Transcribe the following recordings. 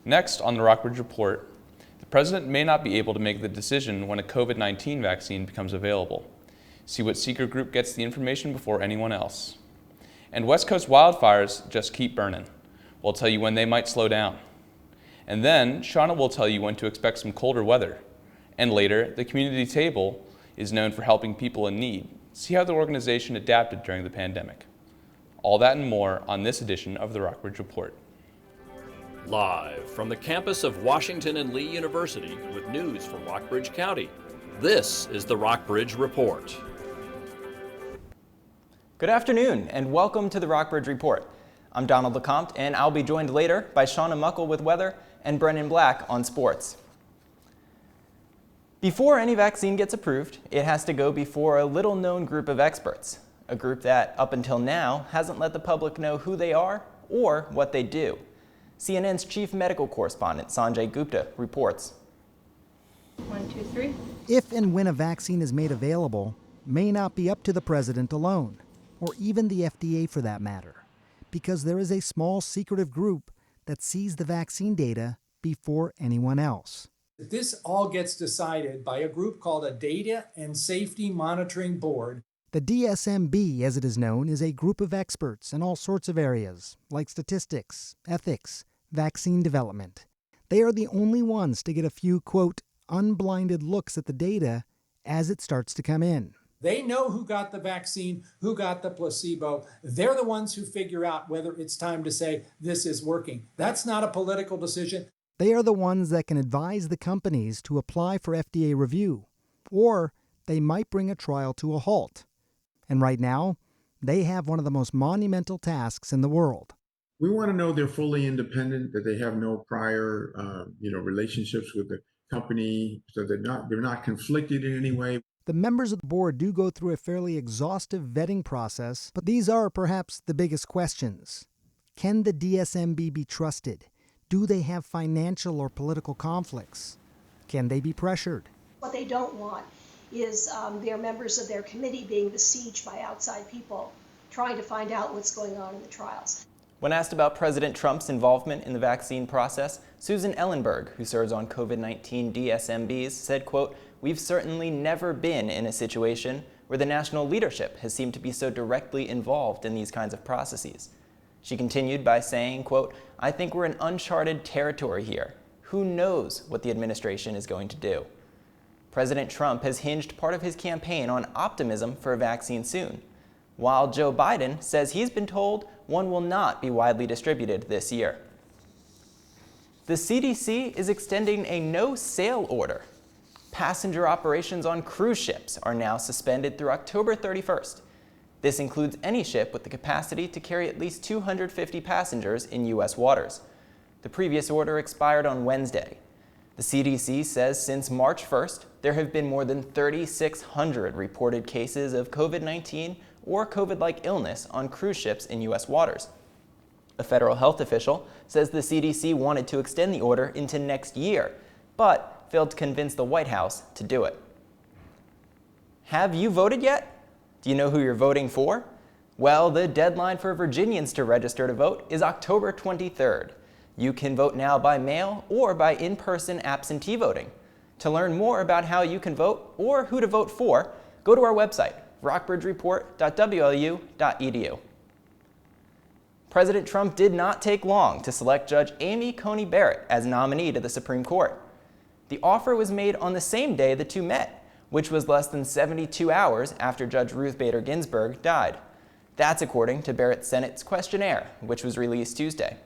Next, on the Rockbridge Report, the President may not be able to make the decision when a COVID-19 vaccine becomes available. See what secret group gets the information before anyone else. And West Coast wildfires just keep burning. We'll tell you when they might slow down. And then, Shauna will tell you when to expect some colder weather. And later, the community table is known for helping people in need. See how the organization adapted during the pandemic. All that and more on this edition of the Rockbridge Report. Live from the campus of Washington and Lee University with news from Rockbridge County, this is the Rockbridge Report. Good afternoon and welcome to the Rockbridge Report. I'm Donald LeCompte and I'll be joined later by Shauna Muckle with weather and Brendan Black on sports. Before any vaccine gets approved, it has to go before a little-known group of experts, a group that up until now hasn't let the public know who they are or what they do. CNN's chief medical correspondent Sanjay Gupta reports. 1, 2, 3. If and when a vaccine is made available, may not be up to the president alone, or even the FDA for that matter, because there is a small secretive group that sees the vaccine data before anyone else. This all gets decided by a group called a Data and Safety Monitoring Board. The DSMB, as it is known, is a group of experts in all sorts of areas, like statistics, ethics, vaccine development. They are the only ones to get a few, quote, unblinded looks at the data as it starts to come in. They know who got the vaccine, who got the placebo. They're the ones who figure out whether it's time to say this is working. That's not a political decision. They are the ones that can advise the companies to apply for FDA review, or they might bring a trial to a halt. And right now, they have one of the most monumental tasks in the world. We want to know they're fully independent, that they have no prior, relationships with the company, so they're not conflicted in any way. The members of the board do go through a fairly exhaustive vetting process, but these are perhaps the biggest questions. Can the DSMB be trusted? Do they have financial or political conflicts? Can they be pressured? What they don't want is their members of their committee being besieged by outside people trying to find out what's going on in the trials. When asked about President Trump's involvement in the vaccine process, Susan Ellenberg, who serves on COVID-19 DSMBs, said, quote, "We've certainly never been in a situation where the national leadership has seemed to be so directly involved in these kinds of processes." She continued by saying, quote, "I think we're in uncharted territory here. Who knows what the administration is going to do?" President Trump has hinged part of his campaign on optimism for a vaccine soon, while Joe Biden says he's been told one will not be widely distributed this year. The CDC is extending a no-sail order. Passenger operations on cruise ships are now suspended through October 31st. This includes any ship with the capacity to carry at least 250 passengers in U.S. waters. The previous order expired on Wednesday. The CDC says since March 1st, there have been more than 3,600 reported cases of COVID-19 or COVID-like illness on cruise ships in U.S. waters. A federal health official says the CDC wanted to extend the order into next year, but failed to convince the White House to do it. Have you voted yet? Do you know who you're voting for? Well, the deadline for Virginians to register to vote is October 23rd. You can vote now by mail or by in-person absentee voting. To learn more about how you can vote or who to vote for, go to our website, rockbridgereport.wlu.edu. President Trump did not take long to select Judge Amy Coney Barrett as nominee to the Supreme Court. The offer was made on the same day the two met, which was less than 72 hours after Judge Ruth Bader Ginsburg died. That's according to Barrett's Senate's questionnaire, which was released Tuesday.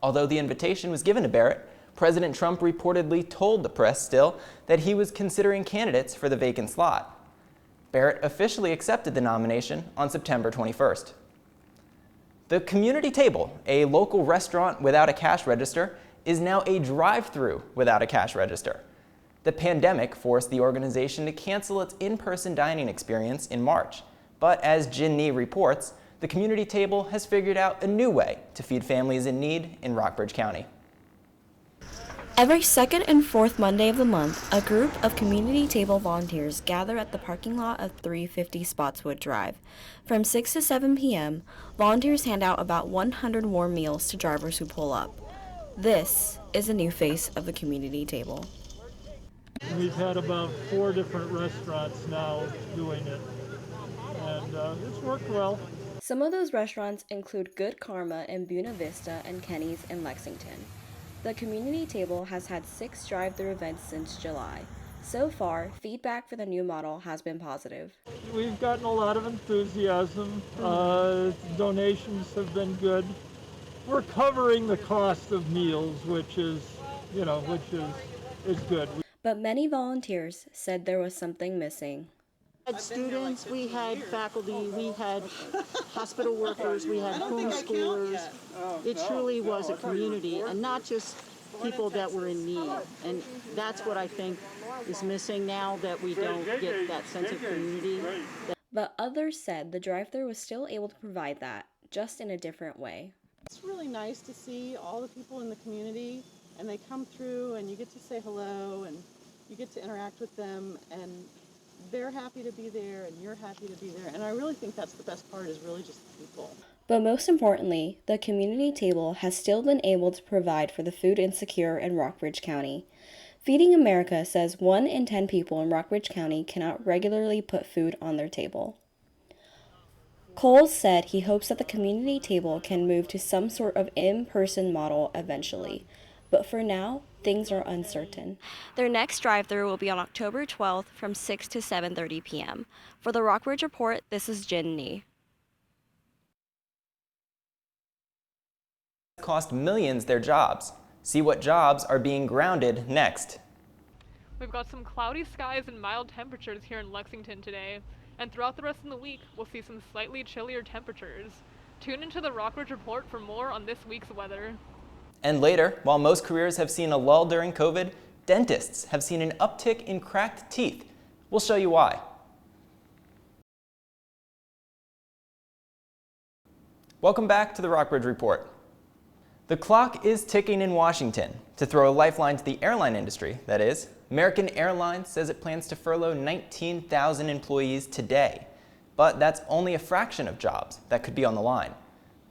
Although the invitation was given to Barrett, President Trump reportedly told the press still that he was considering candidates for the vacant slot. Barrett officially accepted the nomination on September 21st. The Community Table, a local restaurant without a cash register, is now a drive-through without a cash register. The pandemic forced the organization to cancel its in-person dining experience in March. But as Jin Nee reports, the Community Table has figured out a new way to feed families in need in Rockbridge County. Every second and fourth Monday of the month, a group of Community Table volunteers gather at the parking lot of 350 Spotswood Drive. From 6 to 7 p.m., volunteers hand out about 100 warm meals to drivers who pull up. This is a new face of the community table. We've had about 4 different restaurants now doing it, and it's worked well. Some of those restaurants include Good Karma in Buena Vista and Kenny's in Lexington. The community table has had 6 drive-through events since July. So far, feedback for the new model has been positive. We've gotten a lot of enthusiasm. Donations have been good. We're covering the cost of meals, which is good. But many volunteers said there was something missing. We had students, we had faculty, we had hospital workers, we had homeschoolers. It truly was a community, and not just people that were in need. And that's what I think is missing now, that we don't get that sense of community. But others said the drive-thru was still able to provide that, just in a different way. It's really nice to see all the people in the community, and they come through and you get to say hello and you get to interact with them, and they're happy to be there and you're happy to be there. And I really think that's the best part, is really just the people. But most importantly, the community table has still been able to provide for the food insecure in Rockbridge County. Feeding America says 1 in 10 people in Rockbridge County cannot regularly put food on their table. Coles said he hopes that the community table can move to some sort of in-person model eventually. But for now, things are uncertain. Their next drive-thru will be on October 12th from 6 to 7:30 p.m. For the Rockbridge Report, this is Jin Nee. Cost millions their jobs. See what jobs are being grounded next. We've got some cloudy skies and mild temperatures here in Lexington today, and throughout the rest of the week, we'll see some slightly chillier temperatures. Tune into the Rockbridge Report for more on this week's weather. And later, while most careers have seen a lull during COVID, dentists have seen an uptick in cracked teeth. We'll show you why. Welcome back to the Rockbridge Report. The clock is ticking in Washington. To throw a lifeline to the airline industry, that is, American Airlines says it plans to furlough 19,000 employees today. But that's only a fraction of jobs that could be on the line.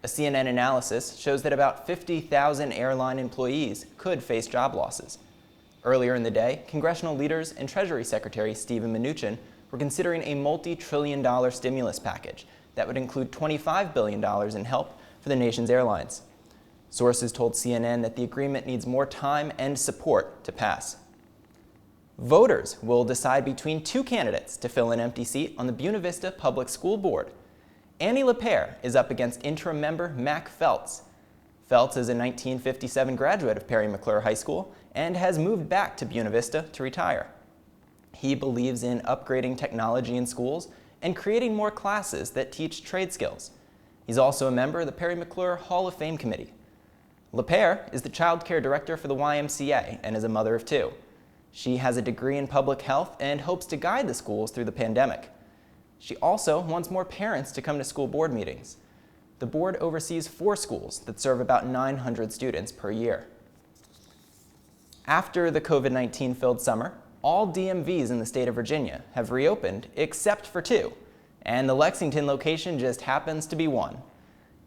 A CNN analysis shows that about 50,000 airline employees could face job losses. Earlier in the day, congressional leaders and Treasury Secretary Steven Mnuchin were considering a multi-trillion-dollar stimulus package that would include $25 billion in help for the nation's airlines. Sources told CNN that the agreement needs more time and support to pass. Voters will decide between 2 candidates to fill an empty seat on the Buena Vista Public School Board. Annie LePere is up against interim member Mac Feltz. Feltz is a 1957 graduate of Perry McClure High School and has moved back to Buena Vista to retire. He believes in upgrading technology in schools and creating more classes that teach trade skills. He's also a member of the Perry McClure Hall of Fame Committee. LePere is the child care director for the YMCA and is a mother of 2. She has a degree in public health and hopes to guide the schools through the pandemic. She also wants more parents to come to school board meetings. The board oversees 4 schools that serve about 900 students per year. After the COVID-19 filled summer, all DMVs in the state of Virginia have reopened except for 2, and the Lexington location just happens to be one.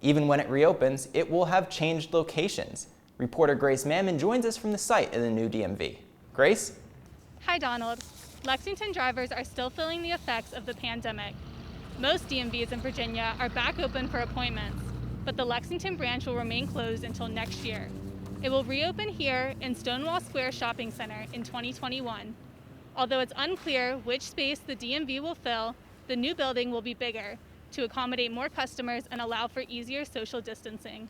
Even when it reopens, it will have changed locations. Reporter Grace Mammon joins us from the site of the new DMV. Grace? Hi, Donald. Lexington drivers are still feeling the effects of the pandemic. Most DMVs in Virginia are back open for appointments, but the Lexington branch will remain closed until next year. It will reopen here in Stonewall Square Shopping Center in 2021. Although it's unclear which space the DMV will fill, the new building will be bigger to accommodate more customers and allow for easier social distancing.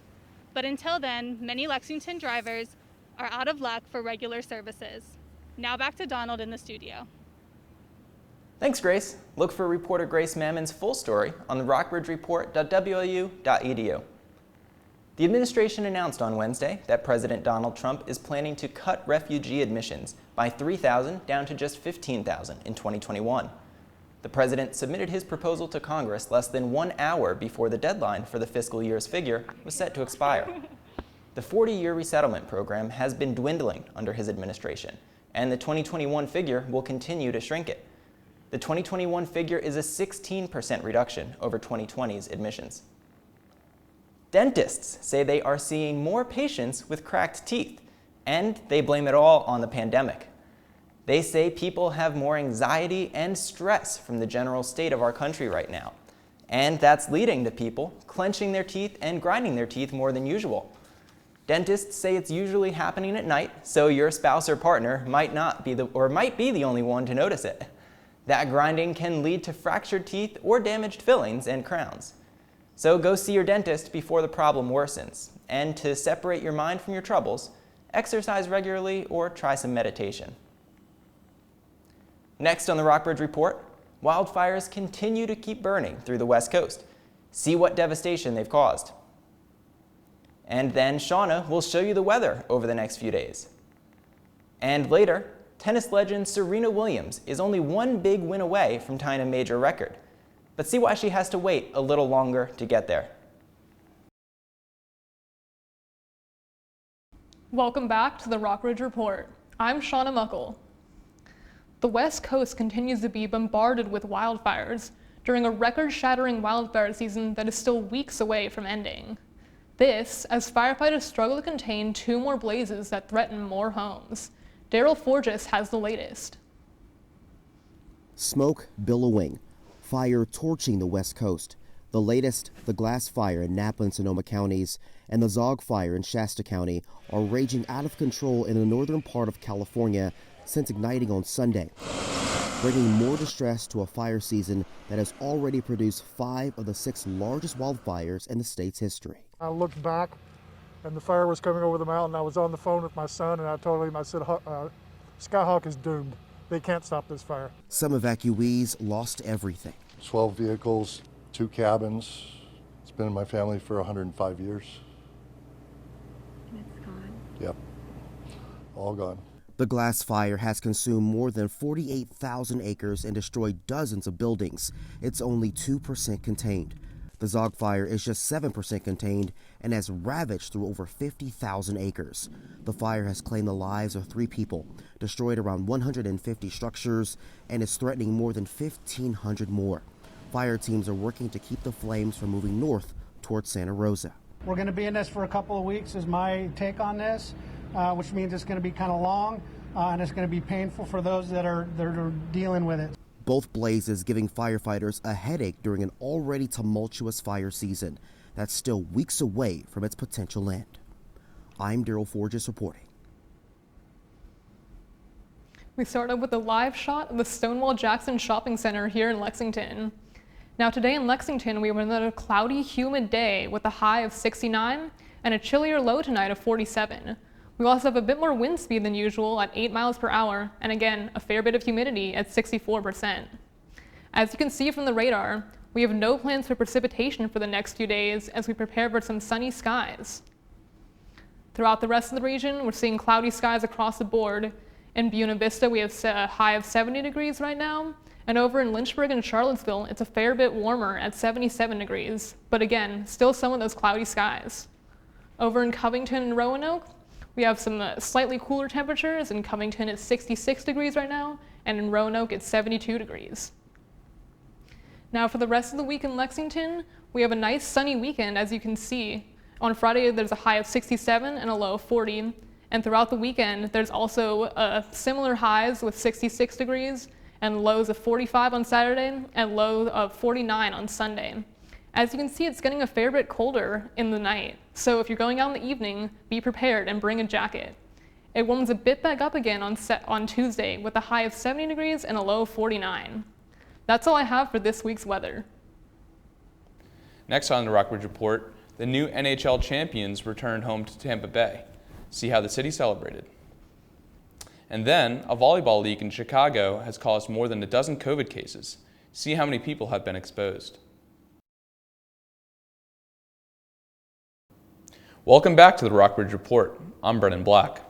But until then, many Lexington drivers are out of luck for regular services. Now back to Donald in the studio. Thanks, Grace. Look for reporter Grace Mammon's full story on the rockbridgereport.wlu.edu. The administration announced on Wednesday that President Donald Trump is planning to cut refugee admissions by 3,000 down to just 15,000 in 2021. The president submitted his proposal to Congress less than 1 hour before the deadline for the fiscal year's figure was set to expire. The 40-year resettlement program has been dwindling under his administration, and the 2021 figure will continue to shrink it. The 2021 figure is a 16% reduction over 2020's admissions. Dentists say they are seeing more patients with cracked teeth, and they blame it all on the pandemic. They say people have more anxiety and stress from the general state of our country right now, and that's leading to people clenching their teeth and grinding their teeth more than usual. Dentists say it's usually happening at night, so your spouse or partner might be the only one to notice it. That grinding can lead to fractured teeth or damaged fillings and crowns. So go see your dentist before the problem worsens. And to separate your mind from your troubles, exercise regularly or try some meditation. Next on the Rockbridge Report, wildfires continue to keep burning through the West Coast. See what devastation they've caused. And then Shauna will show you the weather over the next few days. And later, tennis legend Serena Williams is only one big win away from tying a major record. But see why she has to wait a little longer to get there. Welcome back to the Rockbridge Report. I'm Shauna Muckle. The West Coast continues to be bombarded with wildfires during a record-shattering wildfire season that is still weeks away from ending. This, as firefighters struggle to contain 2 more blazes that threaten more homes. Daryl Forges has the latest. Smoke billowing, fire torching the West Coast. The latest, the Glass Fire in Napa and Sonoma counties and the Zog Fire in Shasta County are raging out of control in the northern part of California since igniting on Sunday, bringing more distress to a fire season that has already produced 5 of the 6 largest wildfires in the state's history. I looked back and the fire was coming over the mountain. I was on the phone with my son and I told him, I said, Skyhawk is doomed. They can't stop this fire. Some evacuees lost everything. 12 vehicles, 2 cabins. It's been in my family for 105 years. It's gone. Yep, all gone. The Glass Fire has consumed more than 48,000 acres and destroyed dozens of buildings. It's only 2% contained. The Zog Fire is just 7% contained and has ravaged through over 50,000 acres. The fire has claimed the lives of 3 people, destroyed around 150 structures, and is threatening more than 1,500 more. Fire teams are working to keep the flames from moving north towards Santa Rosa. We're going to be in this for a couple of weeks is my take on this, which means it's going to be kind of long and it's going to be painful for those that are dealing with it. Both blazes giving firefighters a headache during an already tumultuous fire season that's still weeks away from its potential end. I'm Daryl Forges reporting. We start up with a live shot of the Stonewall Jackson Shopping Center here in Lexington. Now today in Lexington, we have another cloudy, humid day with a high of 69 and a chillier low tonight of 47. We also have a bit more wind speed than usual at 8 miles per hour, and again, a fair bit of humidity at 64%. As you can see from the radar, we have no plans for precipitation for the next few days as we prepare for some sunny skies. Throughout the rest of the region, we're seeing cloudy skies across the board. In Buena Vista, we have a high of 70 degrees right now, and over in Lynchburg and Charlottesville, it's a fair bit warmer at 77 degrees, but again, still some of those cloudy skies. Over in Covington and Roanoke, we have some slightly cooler temperatures. In Covington, it's 66 degrees right now, and in Roanoke, it's 72 degrees. Now for the rest of the week in Lexington, we have a nice sunny weekend, as you can see. On Friday, there's a high of 67 and a low of 40, and throughout the weekend, there's also similar highs with 66 degrees and lows of 45 on Saturday and low of 49 on Sunday. As you can see, it's getting a fair bit colder in the night, so if you're going out in the evening, be prepared and bring a jacket. It warms a bit back up again on Tuesday with a high of 70 degrees and a low of 49. That's all I have for this week's weather. Next on the Rockbridge Report, the new NHL champions returned home to Tampa Bay. See how the city celebrated. And then, a volleyball league in Chicago has caused more than a dozen COVID cases. See how many people have been exposed. Welcome back to the Rockbridge Report. I'm Brennan Black.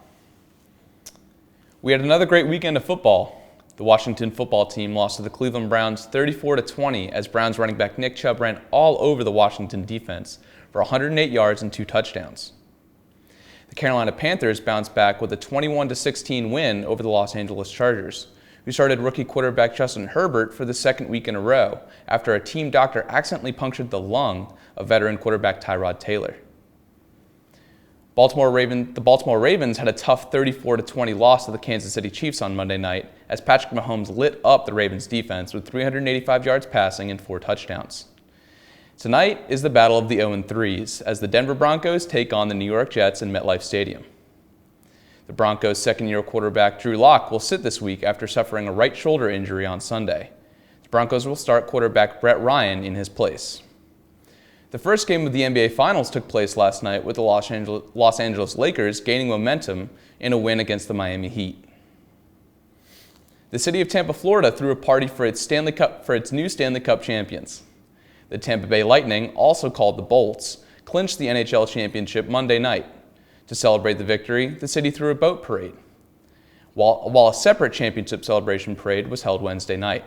We had another great weekend of football. The Washington football team lost to the Cleveland Browns 34-20 as Browns running back Nick Chubb ran all over the Washington defense for 108 yards and 2 touchdowns. The Carolina Panthers bounced back with a 21-16 win over the Los Angeles Chargers, who started rookie quarterback Justin Herbert for the second week in a row after a team doctor accidentally punctured the lung of veteran quarterback Tyrod Taylor. The Baltimore Ravens had a tough 34-20 loss to the Kansas City Chiefs on Monday night as Patrick Mahomes lit up the Ravens defense with 385 yards passing and 4 touchdowns. Tonight is the battle of the 0-3s as the Denver Broncos take on the New York Jets in MetLife Stadium. The Broncos' second-year quarterback Drew Lock will sit this week after suffering a right shoulder injury on Sunday. The Broncos will start quarterback Brett Ryan in his place. The first game of the NBA Finals took place last night with the Los Angeles Lakers gaining momentum in a win against the Miami Heat. The city of Tampa, Florida threw a party for its new Stanley Cup champions. The Tampa Bay Lightning, also called the Bolts, clinched the NHL championship Monday night. To celebrate the victory, the city threw a boat parade, while a separate championship celebration parade was held Wednesday night.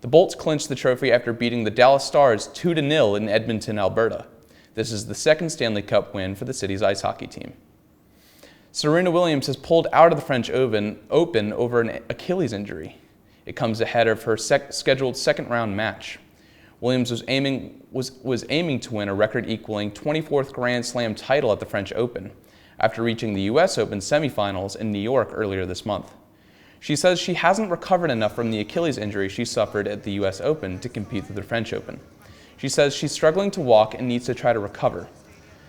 The Bolts clinched the trophy after beating the Dallas Stars 2-0 in Edmonton, Alberta. This is the second Stanley Cup win for the city's ice hockey team. Serena Williams has pulled out of the French Open over an Achilles injury. It comes ahead of her scheduled second-round match. Williams was aiming to win a record-equaling 24th Grand Slam title at the French Open after reaching the U.S. Open semifinals in New York earlier this month. She says she hasn't recovered enough from the Achilles injury she suffered at the U.S. Open to compete at the French Open. She says she's struggling to walk and needs to try to recover.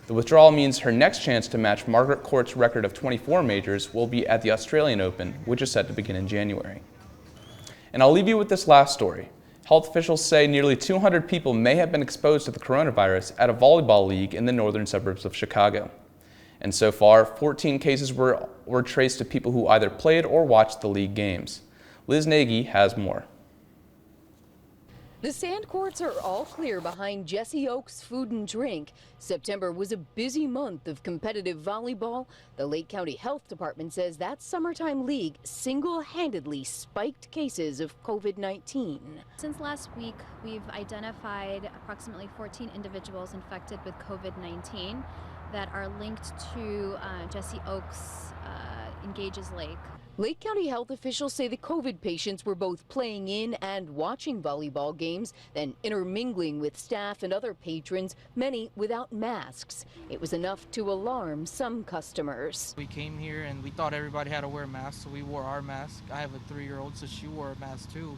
The withdrawal means her next chance to match Margaret Court's record of 24 majors will be at the Australian Open, which is set to begin in January. And I'll leave you with this last story. Health officials say nearly 200 people may have been exposed to the coronavirus at a volleyball league in the northern suburbs of Chicago. And so far, 14 cases were traced to people who either played or watched the league games. Liz Nagy has more. The sand courts are all clear behind Jesse Oaks Food and Drink. September was a busy month of competitive volleyball. The Lake County Health Department says that summertime league single-handedly spiked cases of COVID-19. Since last week, we've identified approximately 14 individuals infected with COVID-19 that are linked to Jesse Oaks Engages Lake. Lake County health officials say the COVID patients were both playing in and watching volleyball games, then intermingling with staff and other patrons, many without masks. It was enough to alarm some customers. We came here and we thought everybody had to wear masks, so we wore our mask. I have a 3-year-old, so she wore a mask too.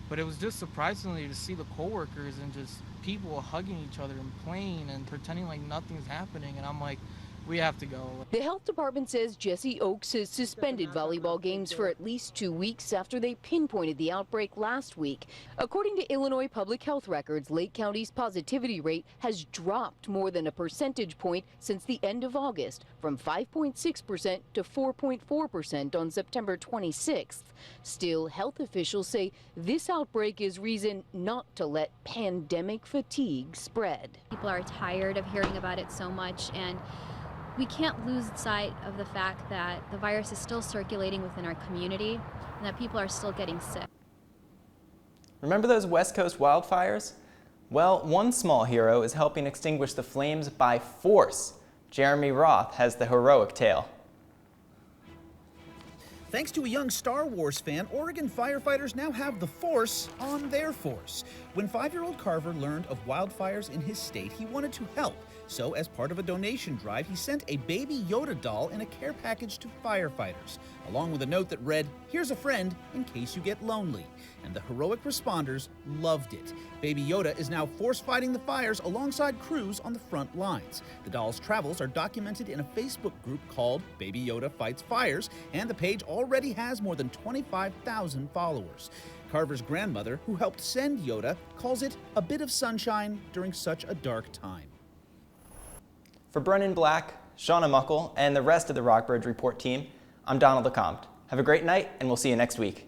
But it was just surprisingly to see the coworkers and just people hugging each other and playing and pretending like nothing's happening, and I'm like, we have to go. The health department says Jesse Oaks has suspended volleyball games for at least 2 weeks after they pinpointed the outbreak last week. According to Illinois public health records, Lake County's positivity rate has dropped more than a percentage point since the end of August, from 5.6% to 4.4% on September 26th. Still, health officials say this outbreak is reason not to let pandemic fatigue spread. People are tired of hearing about it so much, and we can't lose sight of the fact that the virus is still circulating within our community and that people are still getting sick. Remember those West Coast wildfires? Well, one small hero is helping extinguish the flames by force. Jeremy Roth has the heroic tale. Thanks to a young Star Wars fan, Oregon firefighters now have the Force on their force. When 5-year-old Carver learned of wildfires in his state, he wanted to help. So, as part of a donation drive, he sent a baby Yoda doll in a care package to firefighters, along with a note that read, "Here's a friend in case you get lonely." And the heroic responders loved it. Baby Yoda is now force fighting the fires alongside crews on the front lines. The doll's travels are documented in a Facebook group called Baby Yoda Fights Fires, and the page already has more than 25,000 followers. Carver's grandmother, who helped send Yoda, calls it a bit of sunshine during such a dark time. For Brennan Black, Shauna Muckle, and the rest of the Rockbridge Report team, I'm Donald LeCompte. Have a great night, and we'll see you next week.